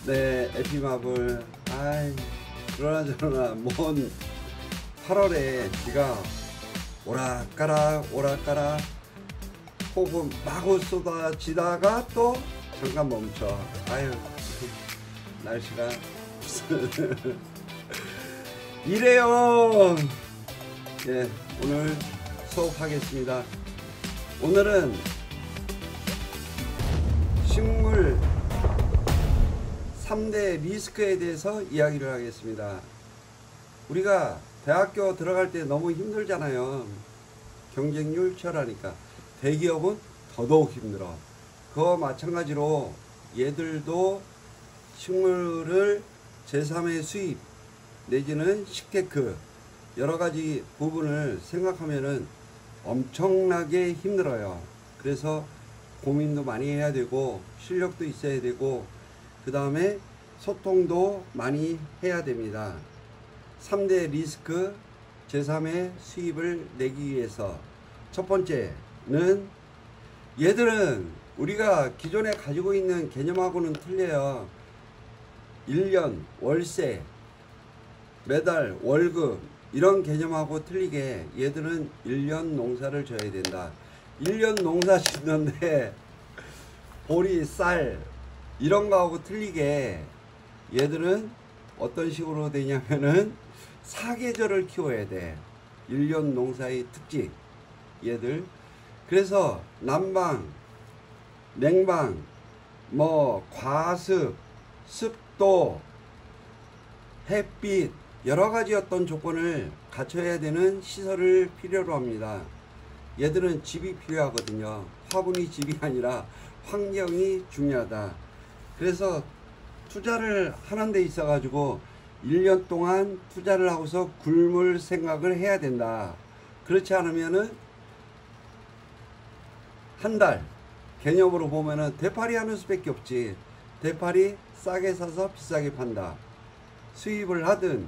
네, 에피마블. 아이, 그러나 뭔 8월에 비가 오락가락 오락가락 혹은 마구 쏟아지다가 또 잠깐 멈춰. 아유, 날씨가 이래요. 예, 오늘 수업하겠습니다. 오늘은 식물 3대 리스크에 대해서 이야기를 하겠습니다. 우리가 대학교 들어갈 때 너무 힘들잖아요. 경쟁률 치열하니까. 대기업은 더더욱 힘들어. 그와 마찬가지로 얘들도 식물을 제3의 수입 내지는 식테크 여러가지 부분을 생각하면은 엄청나게 힘들어요. 그래서 고민도 많이 해야 되고 실력도 있어야 되고 그 다음에 소통도 많이 해야 됩니다. 3대 리스크 제3의 수입을 내기 위해서 첫 번째는 얘들은 우리가 기존에 가지고 있는 개념하고는 틀려요. 1년 월세 매달 월급 이런 개념하고 틀리게 얘들은 1년 농사를 져야 된다. 1년 농사 짓는데 보리, 쌀 이런 거하고 틀리게 얘들은 어떤 식으로 되냐면은 사계절을 키워야 돼. 1년 농사의 특징 얘들. 그래서 난방, 냉방, 뭐 과습, 습도, 햇빛 여러가지 어떤 조건을 갖춰야 되는 시설을 필요로 합니다. 얘들은 집이 필요하거든요. 화분이 집이 아니라 환경이 중요하다. 그래서 투자를 하는 데 있어 가지고 1년 동안 투자를 하고서 굶을 생각을 해야 된다. 그렇지 않으면은 한 달 개념으로 보면은 되팔이 하는 수밖에 없지. 되팔이 싸게 사서 비싸게 판다. 수입을 하든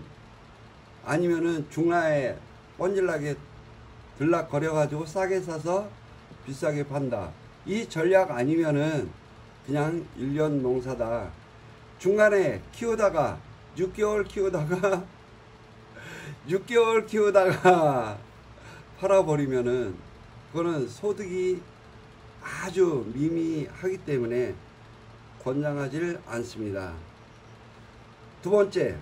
아니면은 중라에 뻔질나게 들락거려 가지고 싸게 사서 비싸게 판다. 이 전략 아니면은 그냥 1년 농사다. 중간에 키우다가 6개월 키우다가 6개월 키우다가 팔아버리면은 그거는 소득이 아주 미미하기 때문에 권장하지 않습니다. 두 번째,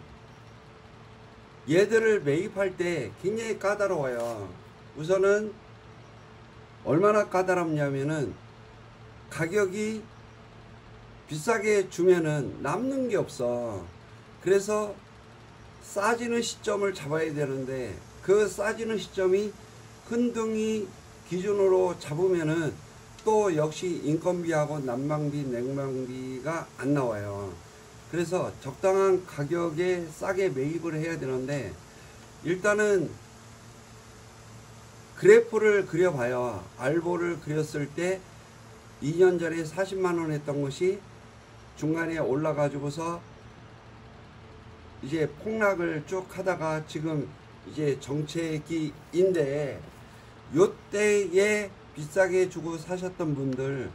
얘들을 매입할 때 굉장히 까다로워요. 우선은 얼마나 까다롭냐면은 가격이 비싸게 주면은 남는 게 없어. 그래서 싸지는 시점을 잡아야 되는데 그 싸지는 시점이 흔등이 기준으로 잡으면은 또 역시 인건비하고 난방비, 냉방비가 안 나와요. 그래서 적당한 가격에 싸게 매입을 해야 되는데 일단은 그래프를 그려봐요. 알보를 그렸을 때 2년 전에 40만원 했던 것이 중간에 올라가지고서 이제 폭락을 쭉 하다가 지금 이제 정체기인데 요때에 비싸게 주고 사셨던 분들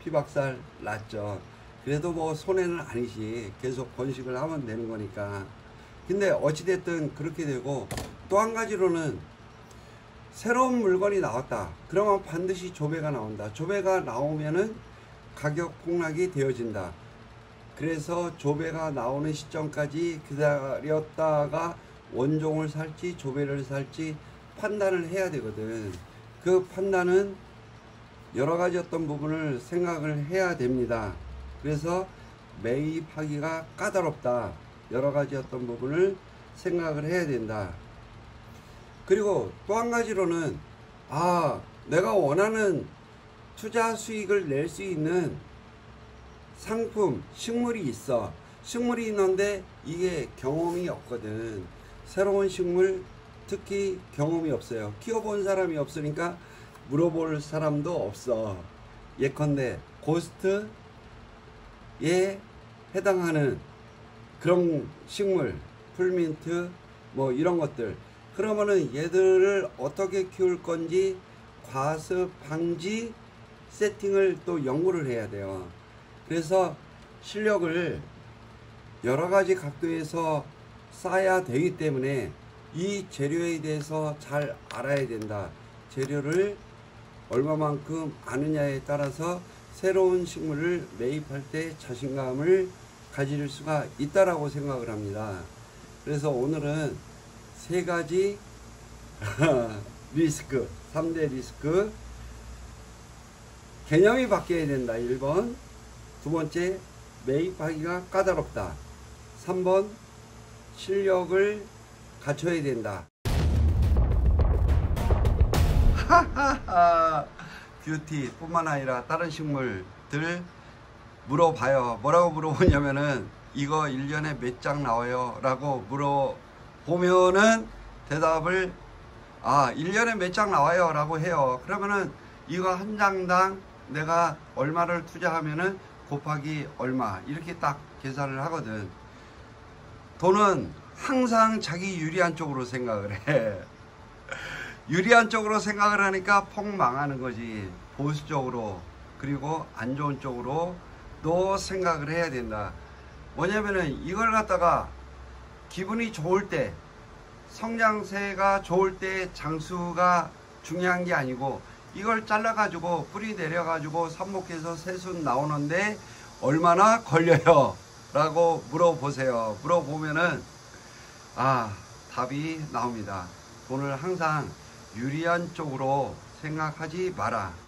피박살 났죠. 그래도 뭐 손해는 아니지. 계속 번식을 하면 되는 거니까. 근데 어찌됐든 그렇게 되고 또 한 가지로는 새로운 물건이 나왔다. 그러면 반드시 조배가 나온다. 조배가 나오면은 가격 폭락이 되어진다. 그래서 조배가 나오는 시점까지 기다렸다가 원종을 살지 조배를 살지 판단을 해야 되거든. 그 판단은 여러 가지 어떤 부분을 생각을 해야 됩니다. 그래서 매입하기가 까다롭다. 여러 가지 어떤 부분을 생각을 해야 된다. 그리고 또 한 가지로는 내가 원하는 투자 수익을 낼 수 있는 상품, 식물이 있어. 식물이 있는데 이게 경험이 없거든. 새로운 식물 특히 경험이 없어요. 키워본 사람이 없으니까 물어볼 사람도 없어. 예컨대 고스트에 해당하는 그런 식물, 풀민트 뭐 이런 것들. 그러면은 얘들을 어떻게 키울 건지 과습 방지 세팅을 또 연구를 해야 돼요. 그래서 실력을 여러 가지 각도에서 쌓아야 되기 때문에 이 재료에 대해서 잘 알아야 된다. 재료를 얼마만큼 아느냐에 따라서 새로운 식물을 매입할 때 자신감을 가질 수가 있다라고 생각을 합니다. 그래서 오늘은 세 가지 리스크, 3대 리스크. 개념이 바뀌어야 된다. 1번. 두 번째, 매입하기가 까다롭다. 3번, 실력을 갖춰야 된다. 뷰티 뿐만 아니라 다른 식물들 물어봐요. 뭐라고 물어보냐면은 이거 1년에 몇 장 나와요? 라고 물어보면은 대답을 1년에 몇 장 나와요? 라고 해요. 그러면은 이거 한 장당 내가 얼마를 투자하면은 곱하기 얼마 이렇게 딱 계산을 하거든. 돈은 항상 자기 유리한 쪽으로 생각을 해. 유리한 쪽으로 생각을 하니까 폭 망하는 거지. 보수적으로 그리고 안 좋은 쪽으로 또 생각을 해야 된다. 뭐냐면은 이걸 갖다가 기분이 좋을 때, 성장세가 좋을 때 장수가 중요한 게 아니고 이걸 잘라 가지고 뿌리 내려 가지고 삽목해서 새순 나오는데 얼마나 걸려요? 라고 물어보세요. 물어보면은 답이 나옵니다. 돈을 항상 유리한 쪽으로 생각하지 마라.